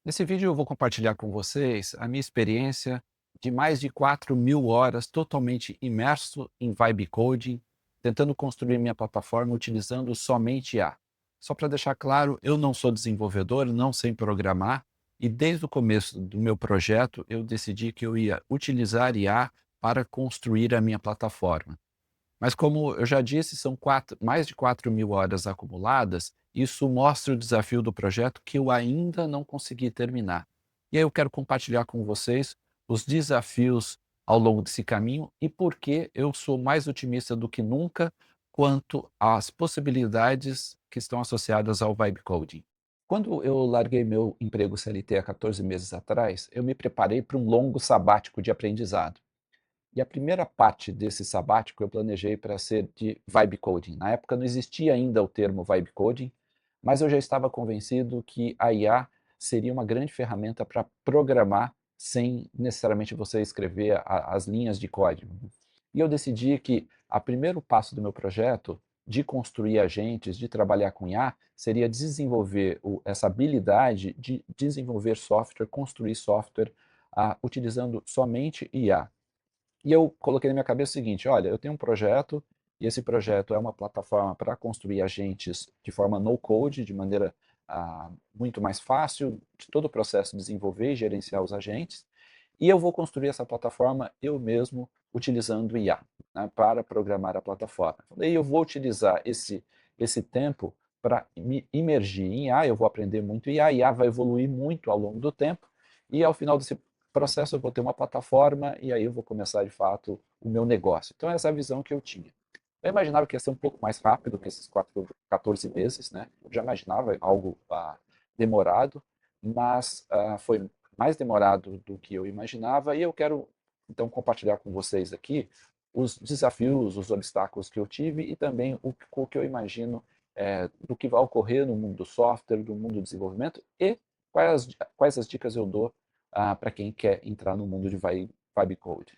Nesse vídeo eu vou compartilhar com vocês a minha experiência de mais de 4.000 horas totalmente imerso em Vibe Coding, tentando construir minha plataforma utilizando somente IA. Só para deixar claro, eu não sou desenvolvedor, não sei programar, e desde o começo do meu projeto eu decidi que eu ia utilizar IA para construir a minha plataforma. Mas como eu já disse, são mais de 4.000 horas acumuladas, isso mostra o desafio do projeto que eu ainda não consegui terminar. E aí eu quero compartilhar com vocês os desafios ao longo desse caminho e por que eu sou mais otimista do que nunca quanto às possibilidades que estão associadas ao Vibe Coding. Quando eu larguei meu emprego CLT há 14 meses atrás, eu me preparei para um longo sabático de aprendizado. E a primeira parte desse sabático eu planejei para ser de vibe coding. Na época não existia ainda o termo vibe coding, mas eu já estava convencido que a IA seria uma grande ferramenta para programar sem necessariamente você escrever as linhas de código. E eu decidi que o primeiro passo do meu projeto de construir agentes, de trabalhar com IA, seria desenvolver essa habilidade de desenvolver software, construir software, utilizando somente IA. E eu coloquei na minha cabeça o seguinte: olha, eu tenho um projeto, e esse projeto é uma plataforma para construir agentes de forma no code, de maneira muito mais fácil, de todo o processo de desenvolver e gerenciar os agentes. E eu vou construir essa plataforma eu mesmo, utilizando IA, né, para programar a plataforma. E eu vou utilizar esse tempo para me imergir em IA, eu vou aprender muito IA, IA vai evoluir muito ao longo do tempo, e ao final desse processo eu vou ter uma plataforma e aí eu vou começar de fato o meu negócio. Então essa é a visão que eu tinha. Eu imaginava que ia ser um pouco mais rápido que esses 14 meses, né? Eu já imaginava algo demorado, mas foi mais demorado do que eu imaginava e eu quero então compartilhar com vocês aqui os desafios, os obstáculos que eu tive e também o que eu imagino do que vai ocorrer no mundo do software, do mundo do desenvolvimento e quais as dicas eu dou para quem quer entrar no mundo de Vibe Code.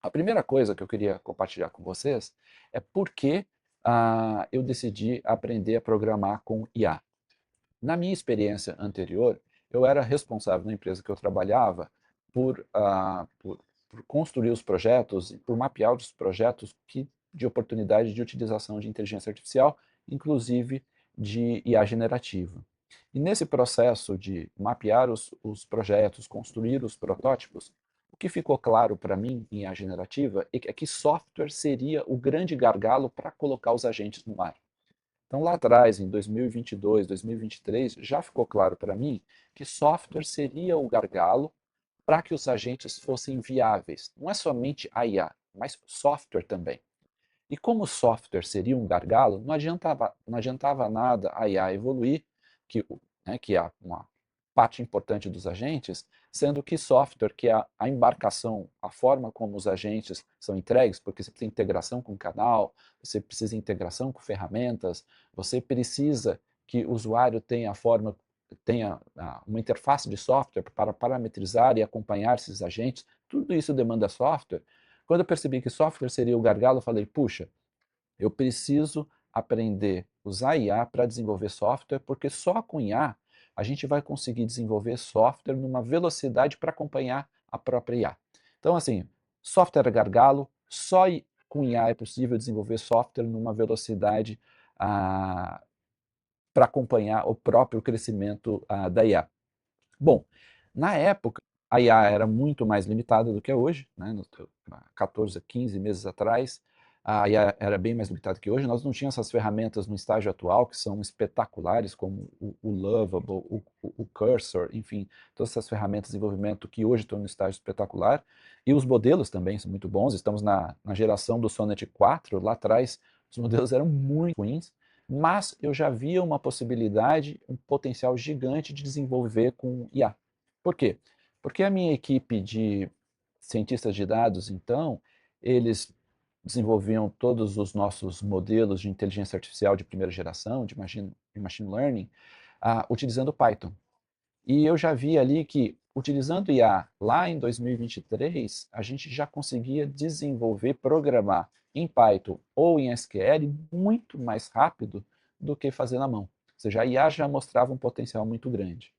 A primeira coisa que eu queria compartilhar com vocês é por que eu decidi aprender a programar com IA. Na minha experiência anterior, eu era responsável na empresa que eu trabalhava por construir os projetos e por mapear os projetos de oportunidade de utilização de inteligência artificial, inclusive de IA generativa. E nesse processo de mapear os projetos, construir os protótipos, o que ficou claro para mim em IA generativa é que software seria o grande gargalo para colocar os agentes no ar. Então, lá atrás, em 2022, 2023, já ficou claro para mim que software seria o gargalo para que os agentes fossem viáveis. Não é somente a IA, mas software também. E como o software seria um gargalo, não adiantava nada a IA evoluir, que é uma parte importante dos agentes, sendo que software, que é a embarcação, a forma como os agentes são entregues, porque você precisa de integração com o canal, você precisa de integração com ferramentas, você precisa que o usuário tenha uma interface de software para parametrizar e acompanhar esses agentes, tudo isso demanda software. Quando eu percebi que software seria o gargalo, eu falei, puxa, eu preciso aprender a usar IA para desenvolver software, porque só com IA a gente vai conseguir desenvolver software numa velocidade para acompanhar a própria IA. Então, assim, software é gargalo, com IA é possível desenvolver software numa velocidade para acompanhar o próprio crescimento da IA. Bom, na época, a IA era muito mais limitada do que é hoje, né? 14, 15 meses atrás, a IA era bem mais limitada que hoje. Nós não tínhamos essas ferramentas no estágio atual, que são espetaculares, como o Lovable, o Cursor, enfim, todas essas ferramentas de desenvolvimento que hoje estão no estágio espetacular. E os modelos também são muito bons. Estamos na geração do Sonnet 4, lá atrás os modelos eram muito ruins, mas eu já via uma possibilidade, um potencial gigante de desenvolver com IA. Por quê? Porque a minha equipe de cientistas de dados, então, eles desenvolviam todos os nossos modelos de inteligência artificial de primeira geração, de machine learning, utilizando Python. E eu já vi ali que, utilizando IA lá em 2023, a gente já conseguia desenvolver, programar em Python ou em SQL muito mais rápido do que fazer na mão. Ou seja, a IA já mostrava um potencial muito grande.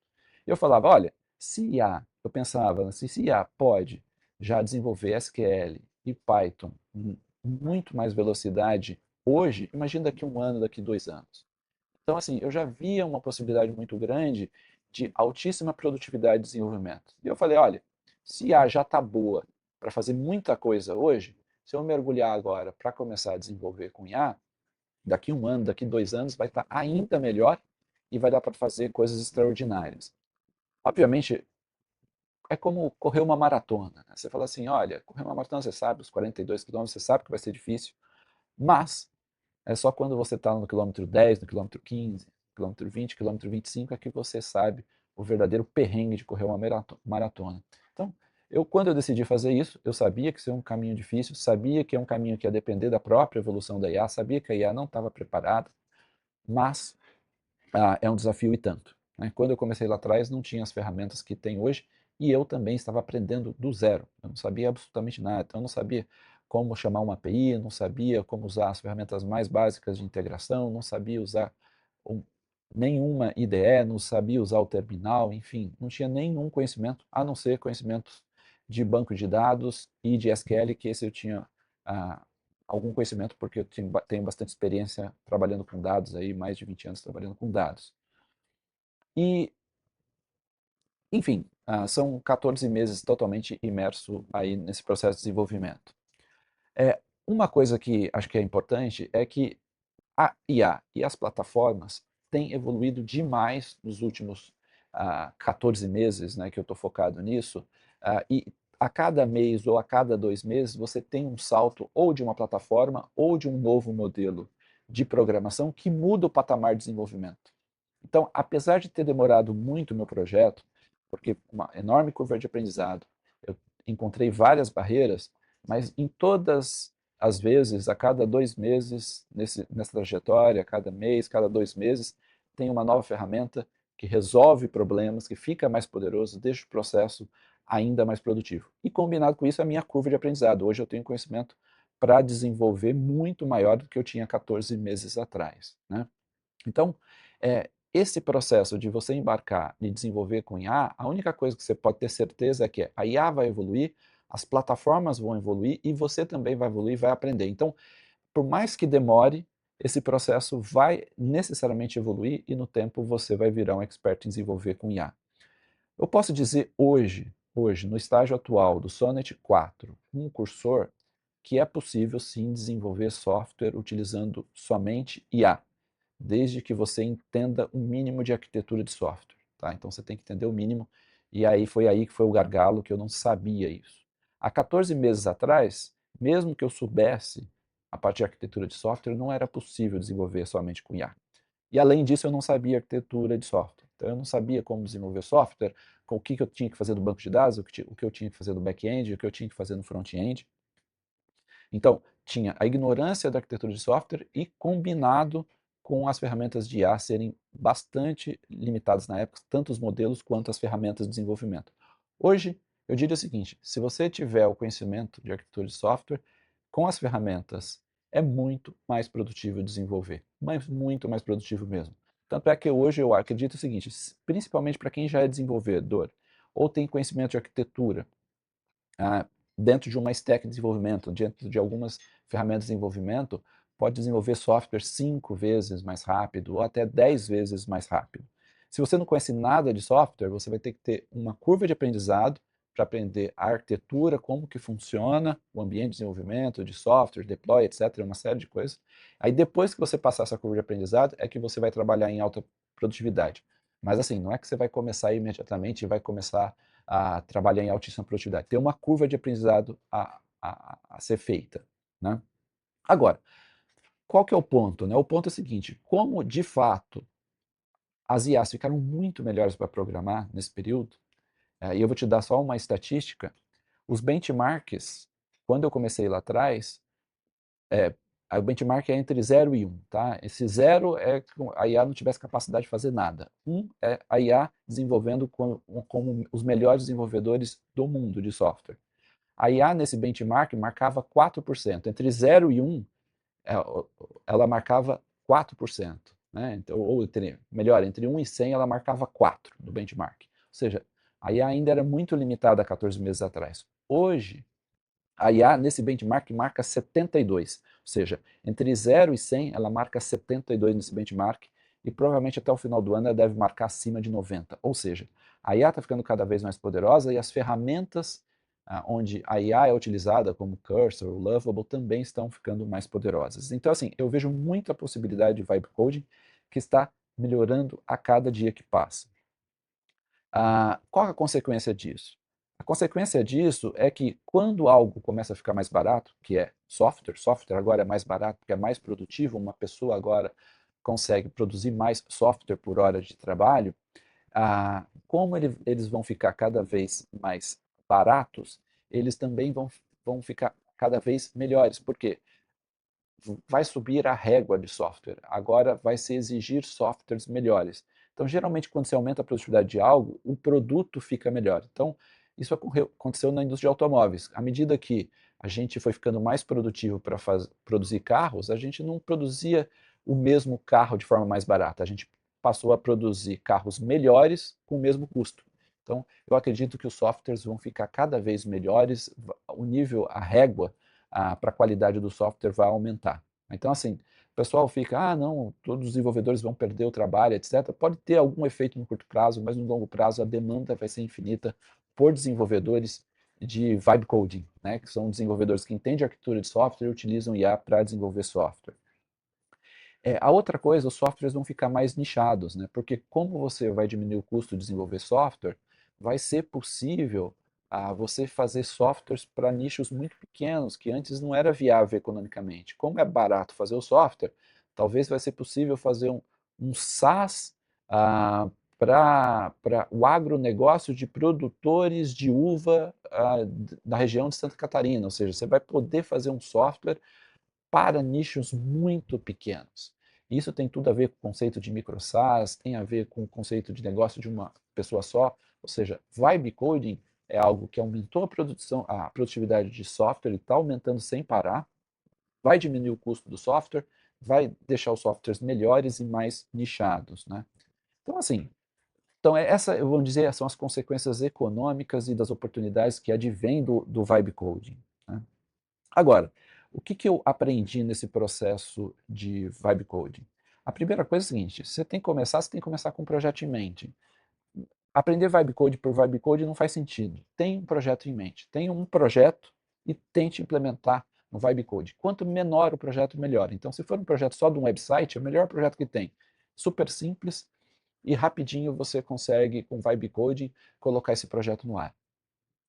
E eu falava, olha, se IA, eu pensava assim, se IA pode já desenvolver SQL e Python com muito mais velocidade hoje, imagina daqui 1 ano, daqui 2 anos. Então, assim, eu já via uma possibilidade muito grande de altíssima produtividade de desenvolvimento. E eu falei, olha, se a já está boa para fazer muita coisa hoje, se eu mergulhar agora para começar a desenvolver com IA, daqui 1 ano, daqui 2 anos, vai estar ainda melhor e vai dar para fazer coisas extraordinárias. Obviamente, é como correr uma maratona. Né? Você fala assim, olha, correr uma maratona, você sabe, os 42 quilômetros, você sabe que vai ser difícil, mas é só quando você está no quilômetro 10, no quilômetro 15, quilômetro 20, quilômetro 25 é que você sabe o verdadeiro perrengue de correr uma maratona. Então, quando eu decidi fazer isso, eu sabia que isso é um caminho difícil, sabia que é um caminho que ia depender da própria evolução da IA, sabia que a IA não estava preparada, mas é um desafio e tanto. Né? Quando eu comecei lá atrás, não tinha as ferramentas que tem hoje e eu também estava aprendendo do zero. Eu não sabia absolutamente nada. Então, eu não sabia como chamar uma API, não sabia como usar as ferramentas mais básicas de integração, não sabia usar um, nenhuma IDE, não sabia usar o terminal, enfim, não tinha nenhum conhecimento, a não ser conhecimentos de banco de dados e de SQL, que esse eu tinha ah, algum conhecimento, porque eu tenho bastante experiência trabalhando com dados, aí, mais de 20 anos trabalhando com dados. E, enfim, são 14 meses totalmente imerso aí nesse processo de desenvolvimento. Uma coisa que acho que é importante é que a IA e as plataformas têm evoluído demais nos últimos 14 meses, né, que eu estou focado nisso, e a cada mês ou a cada 2 meses você tem um salto ou de uma plataforma ou de um novo modelo de programação que muda o patamar de desenvolvimento. Então, apesar de ter demorado muito o meu projeto, porque uma enorme curva de aprendizado, eu encontrei várias barreiras, mas em todas as vezes, a cada 2 meses, nessa trajetória, a cada mês, cada 2 meses, tem uma nova ferramenta que resolve problemas, que fica mais poderoso, deixa o processo ainda mais produtivo. E combinado com isso, a minha curva de aprendizado. Hoje eu tenho conhecimento para desenvolver muito maior do que eu tinha 14 meses atrás. Né? Então, esse processo de você embarcar e desenvolver com IA, a única coisa que você pode ter certeza é que a IA vai evoluir, as plataformas vão evoluir e você também vai evoluir e vai aprender. Então, por mais que demore, esse processo vai necessariamente evoluir e no tempo você vai virar um expert em desenvolver com IA. Eu posso dizer hoje, no estágio atual do Sonnet 4, um cursor, que é possível sim desenvolver software utilizando somente IA, desde que você entenda o mínimo de arquitetura de software. Tá? Então você tem que entender o mínimo, e aí que foi o gargalo, que eu não sabia isso. Há 14 meses atrás, mesmo que eu soubesse a parte de arquitetura de software, não era possível desenvolver somente com IA. E além disso, eu não sabia arquitetura de software. Então eu não sabia como desenvolver software, com o que eu tinha que fazer do banco de dados, o que eu tinha que fazer no back-end, o que eu tinha que fazer no front-end. Então, tinha a ignorância da arquitetura de software e combinado com as ferramentas de IA serem bastante limitadas na época, tanto os modelos quanto as ferramentas de desenvolvimento. Hoje, eu diria o seguinte, se você tiver o conhecimento de arquitetura de software, com as ferramentas, é muito mais produtivo desenvolver, mas muito mais produtivo mesmo. Tanto é que hoje eu acredito o seguinte, principalmente para quem já é desenvolvedor ou tem conhecimento de arquitetura, ah, dentro de uma stack de desenvolvimento, dentro de algumas ferramentas de desenvolvimento, pode desenvolver software 5 vezes mais rápido ou até 10 vezes mais rápido. Se você não conhece nada de software, você vai ter que ter uma curva de aprendizado para aprender a arquitetura, como que funciona o ambiente de desenvolvimento, de software, deploy, etc., uma série de coisas. Aí depois que você passar essa curva de aprendizado, é que você vai trabalhar em alta produtividade. Mas assim, não é que você vai começar imediatamente e vai começar a trabalhar em altíssima produtividade. Tem uma curva de aprendizado a ser feita. Né? Agora, qual que é o ponto? Né? O ponto é o seguinte, como de fato as IAs ficaram muito melhores para programar nesse período, e eu vou te dar só uma estatística, os benchmarks, quando eu comecei lá atrás, o benchmark é entre 0 e 1. Tá? Esse 0 é que a IA não tivesse capacidade de fazer nada. 1 é a IA desenvolvendo como os melhores desenvolvedores do mundo de software. A IA nesse benchmark marcava 4%. Entre 0 e 1, ela marcava 4%. Né? Então, melhor, entre 1 e 100 ela marcava 4 no benchmark. seja, a IA ainda era muito limitada há 14 meses atrás. Hoje, a IA, nesse benchmark, marca 72, ou seja, entre 0 e 100, ela marca 72 nesse benchmark, e provavelmente até o final do ano ela deve marcar acima de 90. Ou seja, a IA está ficando cada vez mais poderosa e as ferramentas onde a IA é utilizada, como Cursor, o Lovable, também estão ficando mais poderosas. Então, assim, eu vejo muita possibilidade de vibe coding que está melhorando a cada dia que passa. Qual é a consequência disso? A consequência disso é que quando algo começa a ficar mais barato, que é software agora é mais barato porque é mais produtivo, uma pessoa agora consegue produzir mais software por hora de trabalho, como eles vão ficar cada vez mais baratos, eles também vão ficar cada vez melhores. Por quê? Vai subir a régua de software. Agora vai se exigir softwares melhores. Então, geralmente, quando você aumenta a produtividade de algo, o produto fica melhor. Então, isso aconteceu na indústria de automóveis. À medida que a gente foi ficando mais produtivo para produzir carros, a gente não produzia o mesmo carro de forma mais barata. A gente passou a produzir carros melhores com o mesmo custo. Então, eu acredito que os softwares vão ficar cada vez melhores, o nível, a régua para a qualidade do software vai aumentar. Então, assim, o pessoal fica, não, todos os desenvolvedores vão perder o trabalho, etc. Pode ter algum efeito no curto prazo, mas no longo prazo a demanda vai ser infinita por desenvolvedores de vibe coding, né, que são desenvolvedores que entendem arquitetura de software e utilizam IA para desenvolver software. A outra coisa, os softwares vão ficar mais nichados, né? Porque como você vai diminuir o custo de desenvolver software, vai ser possível você fazer softwares para nichos muito pequenos, que antes não era viável economicamente. Como é barato fazer o software, talvez vai ser possível fazer um SaaS para o agronegócio de produtores de uva da região de Santa Catarina. Ou seja, você vai poder fazer um software para nichos muito pequenos. Isso tem tudo a ver com o conceito de micro SaaS, tem a ver com o conceito de negócio de uma pessoa só, ou seja, vibe coding é algo que aumentou a produtividade de software e está aumentando sem parar, vai diminuir o custo do software, vai deixar os softwares melhores e mais nichados, né? Então, assim, vamos dizer, são as consequências econômicas e das oportunidades que advêm do vibe coding, né? Agora, o que eu aprendi nesse processo de vibe coding? A primeira coisa é a seguinte, você tem que começar com um projeto em mente. Aprender vibe code por vibe code não faz sentido. Tem um projeto em mente. Tem um projeto e tente implementar no vibe code. Quanto menor o projeto, melhor. Então, se for um projeto só de um website, é o melhor projeto que tem. Super simples e rapidinho você consegue, com vibe code, colocar esse projeto no ar.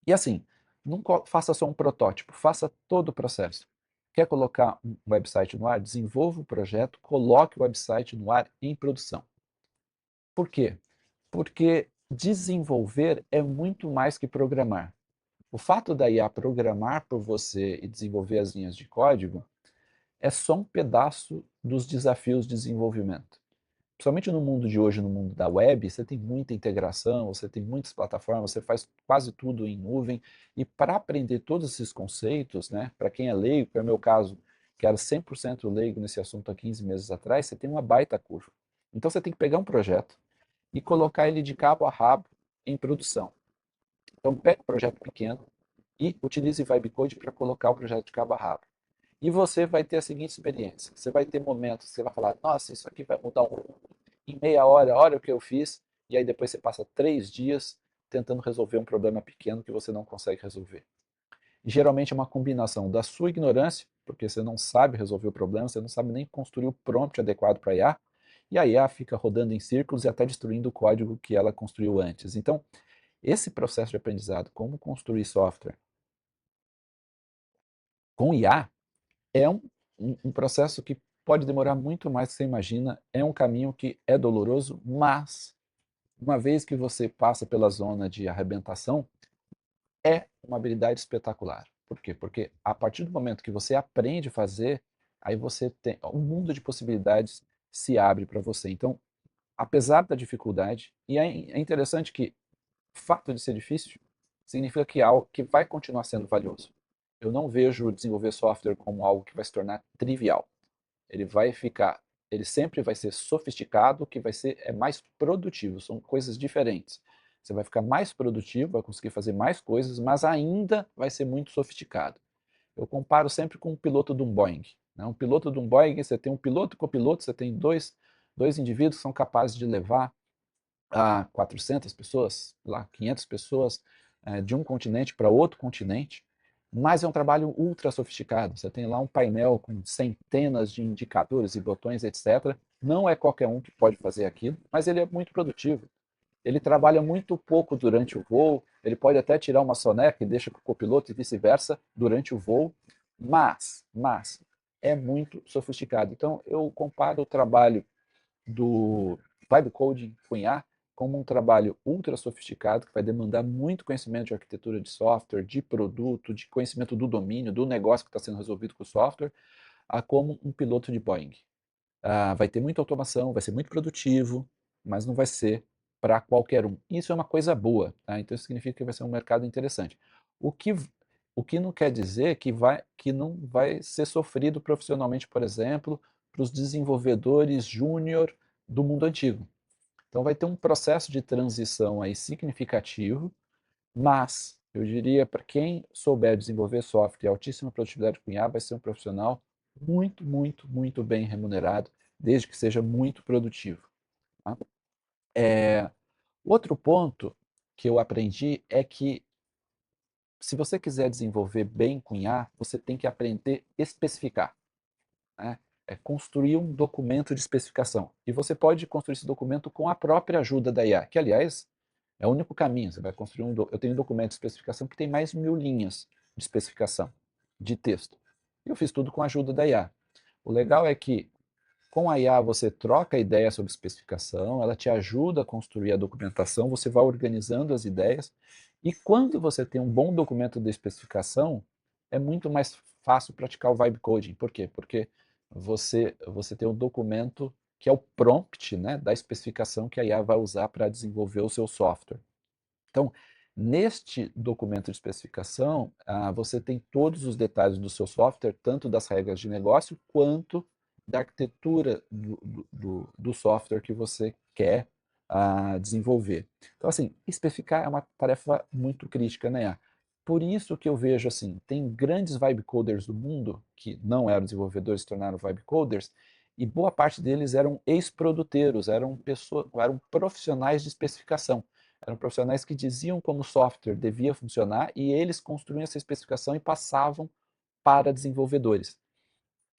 E assim, não faça só um protótipo, faça todo o processo. Quer colocar um website no ar? Desenvolva o projeto, coloque o website no ar em produção. Por quê? Porque desenvolver é muito mais que programar. O fato da IA programar por você e desenvolver as linhas de código é só um pedaço dos desafios de desenvolvimento. Principalmente no mundo de hoje, no mundo da web, você tem muita integração, você tem muitas plataformas, você faz quase tudo em nuvem. E para aprender todos esses conceitos, né, para quem é leigo, que é o meu caso, que era 100% leigo nesse assunto há 15 meses atrás, você tem uma baita curva. Então você tem que pegar um projeto e colocar ele de cabo a rabo em produção. Então pega um projeto pequeno e utilize Vibe Code para colocar o projeto de cabo a rabo. E você vai ter a seguinte experiência. Você vai ter momentos que você vai falar, nossa, isso aqui vai mudar um mundo. Em meia hora, olha o que eu fiz. E aí depois você passa 3 dias tentando resolver um problema pequeno que você não consegue resolver. E geralmente é uma combinação da sua ignorância, porque você não sabe resolver o problema, você não sabe nem construir o prompt adequado para a IA, e a IA fica rodando em círculos e até destruindo o código que ela construiu antes. Então, esse processo de aprendizado, como construir software com IA, é um processo que pode demorar muito mais do que você imagina, é um caminho que é doloroso, mas uma vez que você passa pela zona de arrebentação, é uma habilidade espetacular. Por quê? Porque a partir do momento que você aprende a fazer, aí você tem um mundo de possibilidades se abre para você. Então, apesar da dificuldade, e é interessante que o fato de ser difícil significa que é algo que vai continuar sendo valioso. Eu não vejo desenvolver software como algo que vai se tornar trivial. Ele vai ficar, ele sempre vai ser sofisticado, que vai ser mais produtivo, são coisas diferentes. Você vai ficar mais produtivo, vai conseguir fazer mais coisas, mas ainda vai ser muito sofisticado. Eu comparo sempre com um piloto de um Boeing. Né? Um piloto de um Boeing, você tem um piloto e copiloto, você tem dois indivíduos que são capazes de levar a 400 pessoas, lá 500 pessoas, de um continente para outro continente, mas é um trabalho ultra sofisticado. Você tem lá um painel com centenas de indicadores e botões, etc. Não é qualquer um que pode fazer aquilo, mas ele é muito produtivo. Ele trabalha muito pouco durante o voo, ele pode até tirar uma soneca e deixa para o copiloto e vice-versa durante o voo, mas é muito sofisticado. Então eu comparo o trabalho do Vibe Coding com IA como um trabalho ultra sofisticado que vai demandar muito conhecimento de arquitetura de software, de produto, de conhecimento do domínio, do negócio que está sendo resolvido com o software, a como um piloto de Boeing. Vai ter muita automação, vai ser muito produtivo, mas não vai ser para qualquer um. Isso é uma coisa boa, tá? Então isso significa que vai ser um mercado interessante. O que, o que não quer dizer que não vai ser sofrido profissionalmente, por exemplo, para os desenvolvedores júnior do mundo antigo. Então vai ter um processo de transição aí significativo, mas eu diria para quem souber desenvolver software e altíssima produtividade com IA, vai ser um profissional muito bem remunerado, desde que seja muito produtivo. Tá? Outro ponto que eu aprendi é que se você quiser desenvolver bem com IA, você tem que aprender a especificar. Né? É construir um documento de especificação. E você pode construir esse documento com a própria ajuda da IA, que, aliás, é o único caminho. Você vai construir eu tenho um documento de especificação que tem mais de 1000 linhas de especificação de texto. E eu fiz tudo com a ajuda da IA. O legal é que com a IA você troca ideia sobre especificação, ela te ajuda a construir a documentação, você vai organizando as ideias, e quando você tem um bom documento de especificação, é muito mais fácil praticar o vibe coding. Por quê? Porque você tem um documento que é o prompt, né, da especificação que a IA vai usar para desenvolver o seu software. Então, neste documento de especificação, você tem todos os detalhes do seu software, tanto das regras de negócio quanto da arquitetura do software que você quer desenvolver. Então, assim, especificar é uma tarefa muito crítica, né? Por isso que eu vejo assim, tem grandes vibe coders do mundo que não eram desenvolvedores, se tornaram vibe coders, e boa parte deles eram ex-produteiros, eram profissionais de especificação. Eram profissionais que diziam como o software devia funcionar e eles construíam essa especificação e passavam para desenvolvedores.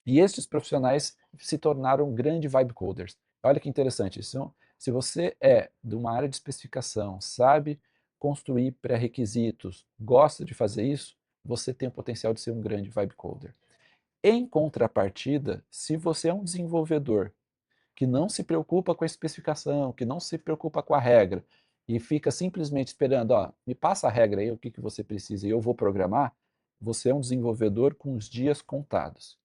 E estes profissionais se tornaram grandes vibe coders. Olha que interessante isso. Se você é de uma área de especificação, sabe construir pré-requisitos, gosta de fazer isso, você tem o potencial de ser um grande vibe coder. Em contrapartida, se você é um desenvolvedor que não se preocupa com a especificação, que não se preocupa com a regra, e fica simplesmente esperando, ó, me passa a regra aí, o que, que você precisa e eu vou programar, você é um desenvolvedor com os dias contados.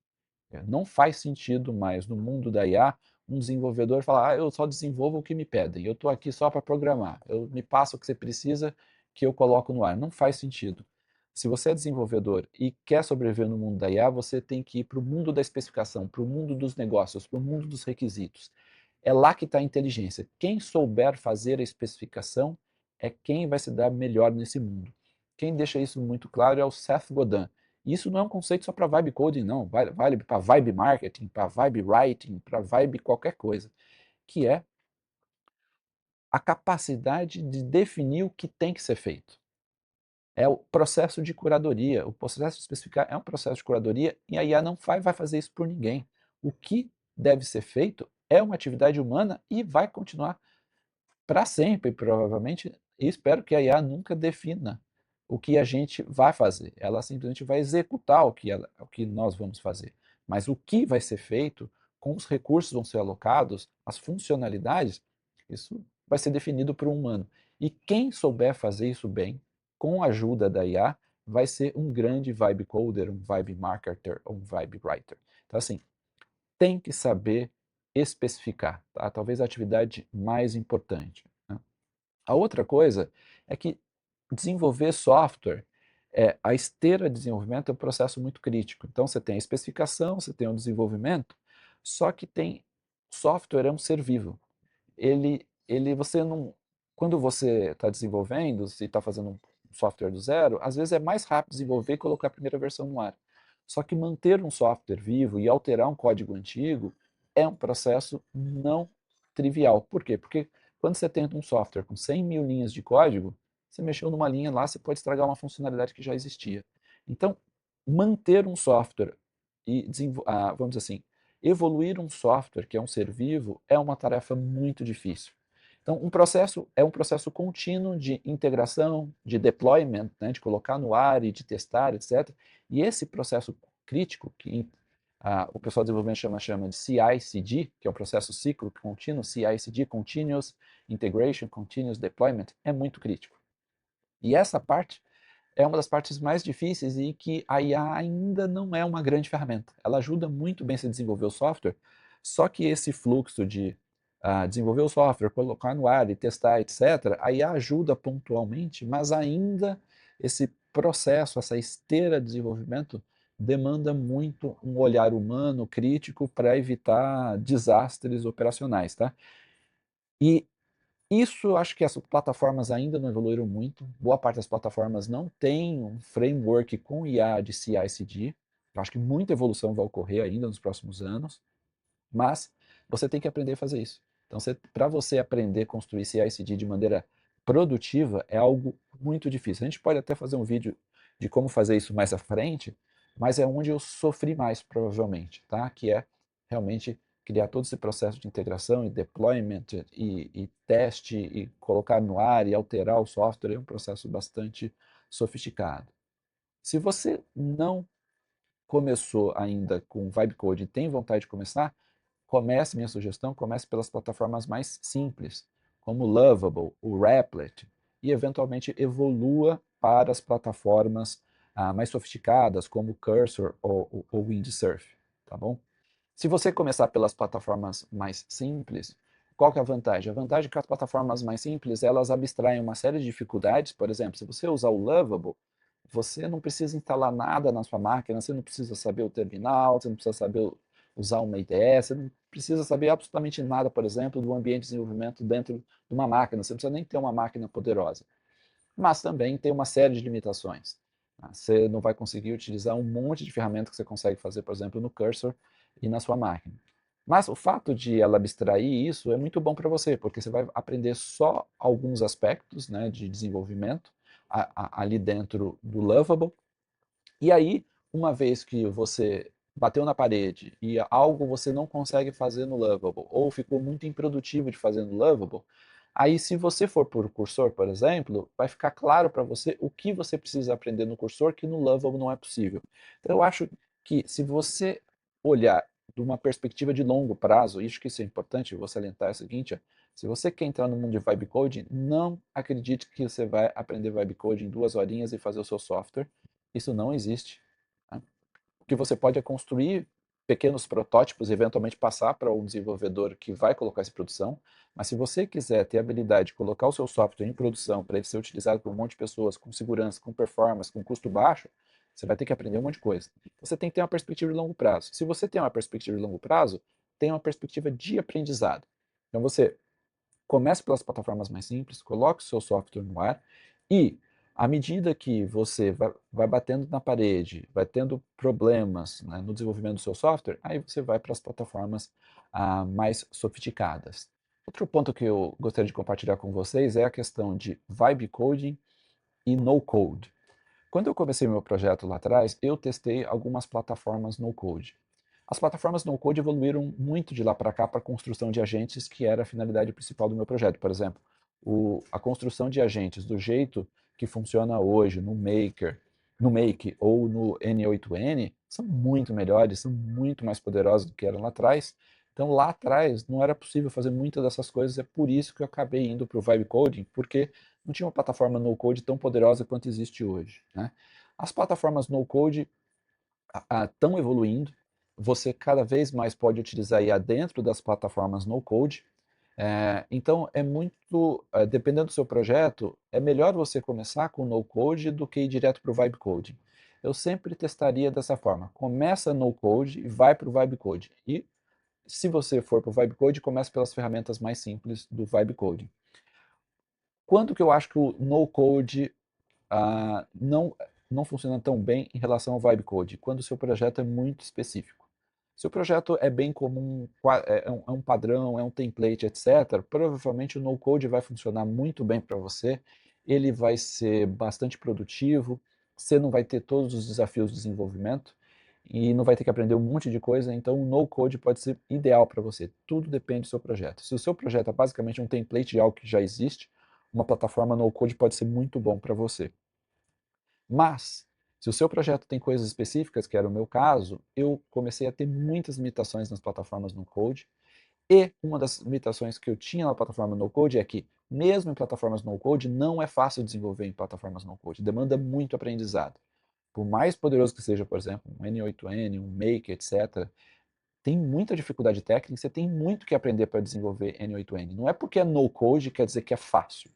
Não faz sentido mais no mundo da IA um desenvolvedor falar, eu só desenvolvo o que me pedem, eu estou aqui só para programar, me passa o que você precisa que eu coloco no ar. Não faz sentido. Se você é desenvolvedor e quer sobreviver no mundo da IA, você tem que ir para o mundo da especificação, para o mundo dos negócios, para o mundo dos requisitos. É lá que está a inteligência. Quem souber fazer a especificação é quem vai se dar melhor nesse mundo. Quem deixa isso muito claro é o Seth Godin. Isso não é um conceito só para vibe coding, não. Vale para vibe marketing, para vibe writing, para vibe qualquer coisa. Que é a capacidade de definir o que tem que ser feito. É o processo de curadoria. O processo de especificar é um processo de curadoria e a IA não vai fazer isso por ninguém. O que deve ser feito é uma atividade humana e vai continuar para sempre, provavelmente, e espero que a IA nunca defina o que a gente vai fazer. Ela simplesmente vai executar o que nós vamos fazer. Mas o que vai ser feito, como os recursos vão ser alocados, as funcionalidades, isso vai ser definido por um humano. E quem souber fazer isso bem, com a ajuda da IA, vai ser um grande vibe coder, um vibe marketer, um vibe writer. Então, assim, tem que saber especificar, tá? Talvez a atividade mais importante. Né? A outra coisa é que desenvolver software, a esteira de desenvolvimento é um processo muito crítico. Então você tem a especificação, você tem o desenvolvimento, só que tem software é um ser vivo. Você não quando você está desenvolvendo, se está fazendo um software do zero, às vezes é mais rápido desenvolver e colocar a primeira versão no ar. Só que manter um software vivo e alterar um código antigo é um processo não trivial. Por quê? Porque quando você tem um software com 100 mil linhas de código, você mexeu numa linha lá, você pode estragar uma funcionalidade que já existia. Então, manter um software e, vamos dizer assim, evoluir um software que é um ser vivo é uma tarefa muito difícil. Então, um processo é um processo contínuo de integração, de deployment, né, de colocar no ar e de testar, etc. E esse processo crítico, que o pessoal de desenvolvimento chama de CI/CD, que é o processo ciclo contínuo, CI/CD, Continuous Integration, Continuous Deployment, é muito crítico. E essa parte é uma das partes mais difíceis e que a IA ainda não é uma grande ferramenta. Ela ajuda muito bem a desenvolver o software, só que esse fluxo de desenvolver o software, colocar no ar e testar, etc., a IA ajuda pontualmente, mas ainda esse processo, essa esteira de desenvolvimento, demanda muito um olhar humano, crítico, para evitar desastres operacionais. Tá? E isso, acho que as plataformas ainda não evoluíram muito. Boa parte das plataformas não tem um framework com IA de CI/CD. Eu acho que muita evolução vai ocorrer ainda nos próximos anos, mas você tem que aprender a fazer isso. Então, para você aprender a construir CI/CD de maneira produtiva, é algo muito difícil. A gente pode até fazer um vídeo de como fazer isso mais à frente, mas é onde eu sofri mais, provavelmente, tá? Que é realmente criar todo esse processo de integração e deployment e teste e colocar no ar e alterar o software é um processo bastante sofisticado. Se você não começou ainda com Vibe Coding e tem vontade de começar, minha sugestão, comece pelas plataformas mais simples, como o Lovable, o Replit, e eventualmente evolua para as plataformas mais sofisticadas, como o Cursor ou o Windsurf, tá bom? Se você começar pelas plataformas mais simples, qual que é a vantagem? A vantagem é que as plataformas mais simples, elas abstraem uma série de dificuldades. Por exemplo, se você usar o Lovable, você não precisa instalar nada na sua máquina, você não precisa saber o terminal, você não precisa saber usar uma IDE, você não precisa saber absolutamente nada, por exemplo, do ambiente de desenvolvimento dentro de uma máquina, você não precisa nem ter uma máquina poderosa. Mas também tem uma série de limitações. Você não vai conseguir utilizar um monte de ferramentas que você consegue fazer, por exemplo, no Cursor e na sua máquina. Mas o fato de ela abstrair isso é muito bom para você, porque você vai aprender só alguns aspectos, né, de desenvolvimento ali dentro do Lovable. E aí, uma vez que você bateu na parede e algo você não consegue fazer no Lovable, ou ficou muito improdutivo de fazer no Lovable, aí se você for por cursor, por exemplo, vai ficar claro para você o que você precisa aprender no cursor que no Lovable não é possível. Então eu acho que se você olhar de uma perspectiva de longo prazo, acho que isso é importante, vou salientar é o seguinte, se você quer entrar no mundo de vibe coding, não acredite que você vai aprender vibe coding em 2 horinhas e fazer o seu software. Isso não existe. Tá? O que você pode é construir pequenos protótipos e eventualmente passar para um desenvolvedor que vai colocar isso em produção, mas se você quiser ter a habilidade de colocar o seu software em produção para ele ser utilizado por um monte de pessoas com segurança, com performance, com custo baixo, você vai ter que aprender um monte de coisa. Você tem que ter uma perspectiva de longo prazo. Se você tem uma perspectiva de longo prazo, tem uma perspectiva de aprendizado. Então você comece pelas plataformas mais simples, coloque o seu software no ar e, à medida que você vai batendo na parede, vai tendo problemas, né, no desenvolvimento do seu software, aí você vai para as plataformas mais sofisticadas. Outro ponto que eu gostaria de compartilhar com vocês é a questão de vibe coding e no code. Quando eu comecei meu projeto lá atrás, eu testei algumas plataformas no code. As plataformas no-code evoluíram muito de lá para cá para a construção de agentes, que era a finalidade principal do meu projeto. Por exemplo, a construção de agentes do jeito que funciona hoje no Maker, no Make ou no N8N são muito melhores, são muito mais poderosos do que eram lá atrás. Então, lá atrás, não era possível fazer muitas dessas coisas, é por isso que eu acabei indo para o Vibe Coding, porque não tinha uma plataforma no-code tão poderosa quanto existe hoje. Né? As plataformas no-code estão evoluindo. Você cada vez mais pode utilizar IA dentro das plataformas no-code. Então, é muito, dependendo do seu projeto, é melhor você começar com no-code do que ir direto para o vibe coding. Eu sempre testaria dessa forma. Começa no-code e vai para o vibe coding. E se você for para o vibe coding, comece pelas ferramentas mais simples do vibe coding. Quando que eu acho que o no-code não funciona tão bem em relação ao vibe code? Quando o seu projeto é muito específico. Se o projeto é bem comum, é um padrão, é um template, etc., provavelmente o no-code vai funcionar muito bem para você, ele vai ser bastante produtivo, você não vai ter todos os desafios de desenvolvimento e não vai ter que aprender um monte de coisa, então o no-code pode ser ideal para você. Tudo depende do seu projeto. Se o seu projeto é basicamente um template de algo que já existe, uma plataforma no-code pode ser muito bom para você. Mas, se o seu projeto tem coisas específicas, que era o meu caso, eu comecei a ter muitas limitações nas plataformas no-code. E uma das limitações que eu tinha na plataforma no-code é que, mesmo em plataformas no-code, não é fácil desenvolver em plataformas no-code. Demanda muito aprendizado. Por mais poderoso que seja, por exemplo, um N8N, um Make, etc., tem muita dificuldade técnica, você tem muito que aprender para desenvolver N8N. Não é porque é no-code quer dizer que é fácil.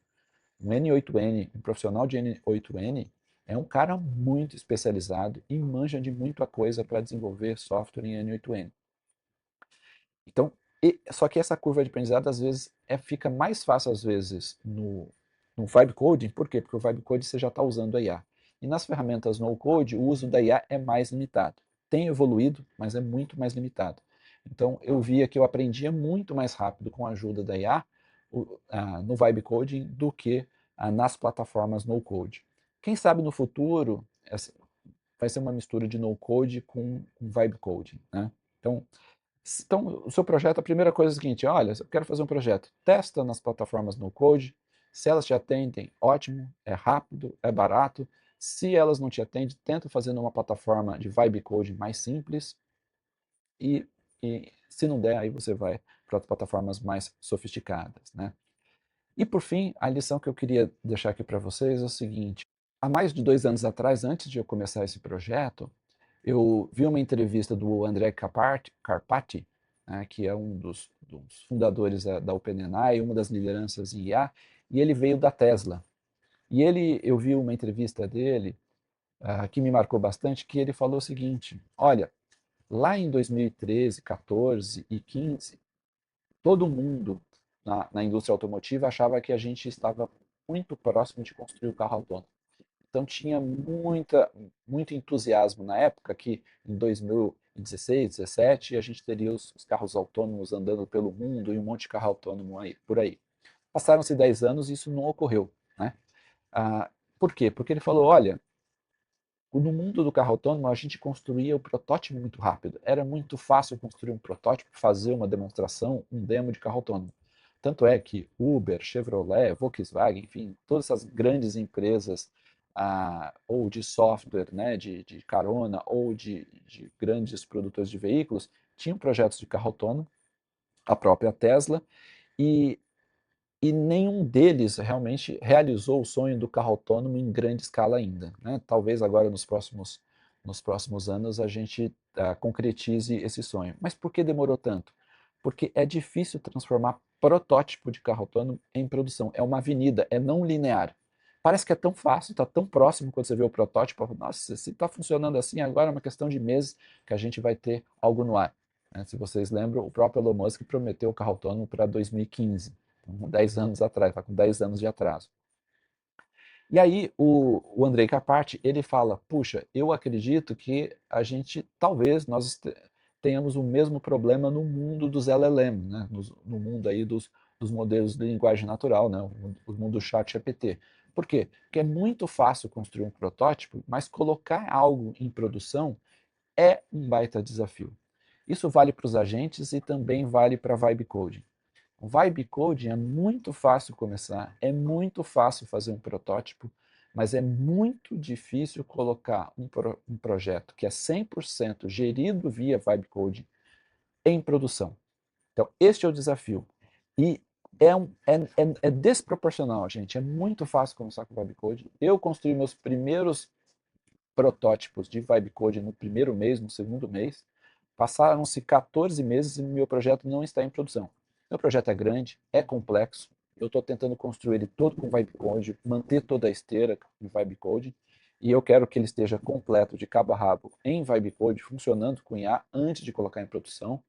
Um N8N, um profissional de N8N, é um cara muito especializado e manja de muita coisa para desenvolver software em N8N. Então, só que essa curva de aprendizado, às vezes, fica mais fácil, às vezes, no Vibe Coding. Por quê? Porque o Vibe Coding você já está usando a IA. E nas ferramentas no code, o uso da IA é mais limitado. Tem evoluído, mas é muito mais limitado. Então, eu via que eu aprendia muito mais rápido com a ajuda da IA no Vibe Coding do que nas plataformas no code. Quem sabe no futuro vai ser uma mistura de no code com Vibe Coding, né? Então, o seu projeto, a primeira coisa é a seguinte: olha, eu quero fazer um projeto, testa nas plataformas no code, se elas te atendem, ótimo, é rápido, é barato. Se elas não te atendem, tenta fazer numa plataforma de vibe coding mais simples e, e se não der, aí você vai para plataformas mais sofisticadas, né? E por fim, a lição que eu queria deixar aqui para vocês é o seguinte: há mais de 2 anos atrás, antes de eu começar esse projeto, eu vi uma entrevista do André Karpathy, né, que é um dos fundadores da OpenAI, uma das lideranças em IA, e ele veio da Tesla. E eu vi uma entrevista dele que me marcou bastante, que ele falou o seguinte: olha, lá em 2013, 14 e 15, todo mundo na indústria automotiva achava que a gente estava muito próximo de construir o carro autônomo. Então tinha muito entusiasmo na época que em 2016, 2017, a gente teria os carros autônomos andando pelo mundo e um monte de carro autônomo aí, por aí. Passaram-se 10 anos e isso não ocorreu, né? Ah, por quê? Porque ele falou, olha, no mundo do carro autônomo a gente construía o protótipo muito rápido. Era muito fácil construir um protótipo, fazer uma demonstração, um demo de carro autônomo. Tanto é que Uber, Chevrolet, Volkswagen, enfim, todas essas grandes empresas ou de software, né, de carona, ou de grandes produtores de veículos, tinham projetos de carro autônomo, a própria Tesla, e, e nenhum deles realmente realizou o sonho do carro autônomo em grande escala ainda, né? Talvez agora nos próximos anos a gente concretize esse sonho. Mas por que demorou tanto? Porque é difícil transformar protótipo de carro autônomo em produção. É uma avenida, é não linear. Parece que é tão fácil, está tão próximo quando você vê o protótipo. Nossa, se está funcionando assim, agora é uma questão de meses que a gente vai ter algo no ar, né? Se vocês lembram, o próprio Elon Musk prometeu o carro autônomo para 2015, então, 10 anos atrás, está com 10 anos de atraso. E aí o Andrei Karpathy, ele fala, puxa, eu acredito que a gente, talvez, nós tenhamos o mesmo problema no mundo dos LLM, né? no mundo aí dos modelos de linguagem natural, né? O mundo do chat GPT. Por quê? Porque é muito fácil construir um protótipo, mas colocar algo em produção é um baita desafio. Isso vale para os agentes e também vale para a Vibe Coding. O Vibe Coding é muito fácil começar, é muito fácil fazer um protótipo, mas é muito difícil colocar um projeto que é 100% gerido via Vibe Coding em produção. Então, este é o desafio. E é desproporcional, gente. É muito fácil começar com Vibe Coding. Eu construí meus primeiros protótipos de Vibe Coding no primeiro mês, no segundo mês. Passaram-se 14 meses e meu projeto não está em produção. Meu projeto é grande, é complexo. Eu estou tentando construir ele todo com Vibe Coding, manter toda a esteira em Vibe Coding, e eu quero que ele esteja completo de cabo a rabo em Vibe Coding, funcionando com IA antes de colocar em produção.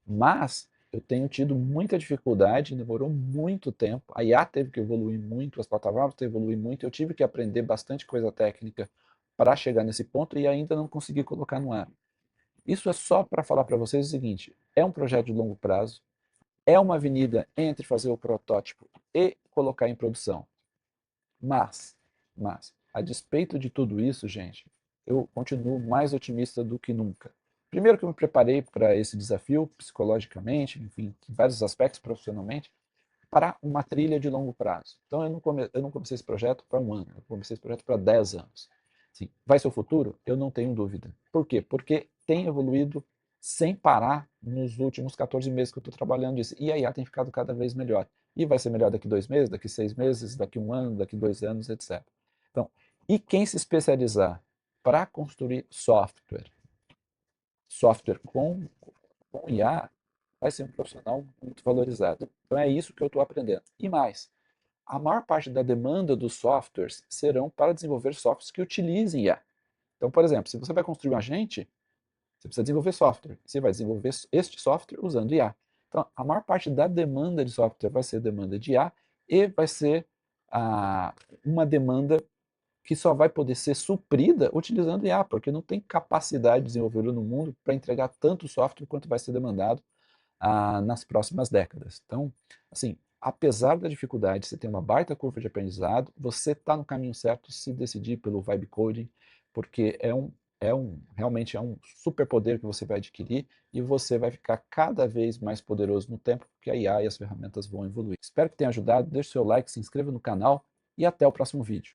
Mas eu tenho tido muita dificuldade, demorou muito tempo, a IA teve que evoluir muito, as plataformas teve que evoluir muito, eu tive que aprender bastante coisa técnica para chegar nesse ponto e ainda não consegui colocar no ar. Isso é só para falar para vocês o seguinte, é um projeto de longo prazo, é uma avenida entre fazer o protótipo e colocar em produção. Mas, a despeito de tudo isso, gente, eu continuo mais otimista do que nunca. Primeiro que eu me preparei para esse desafio psicologicamente, enfim, em vários aspectos profissionalmente, para uma trilha de longo prazo. Então eu não comecei esse projeto para um ano, eu comecei esse projeto para 10 anos. Sim, vai ser o futuro? Eu não tenho dúvida. Por quê? Porque tem evoluído sem parar nos últimos 14 meses que eu estou trabalhando nisso. E a IA tem ficado cada vez melhor. E vai ser melhor daqui 2 meses, daqui 6 meses, daqui um ano, daqui 2 anos, etc. Então, e quem se especializar para construir software com IA, vai ser um profissional muito valorizado. Então é isso que eu estou aprendendo. E mais, a maior parte da demanda dos softwares serão para desenvolver softwares que utilizem IA. Então, por exemplo, se você vai construir um agente, você precisa desenvolver software. Você vai desenvolver este software usando IA. Então, a maior parte da demanda de software vai ser demanda de IA e vai ser uma demanda que só vai poder ser suprida utilizando IA, porque não tem capacidade de desenvolvedor no mundo para entregar tanto software quanto vai ser demandado nas próximas décadas. Então, assim, apesar da dificuldade, você tem uma baita curva de aprendizado, você está no caminho certo se decidir pelo vibe coding, porque realmente é um superpoder que você vai adquirir e você vai ficar cada vez mais poderoso no tempo, porque a IA e as ferramentas vão evoluir. Espero que tenha ajudado, deixe seu like, se inscreva no canal e até o próximo vídeo.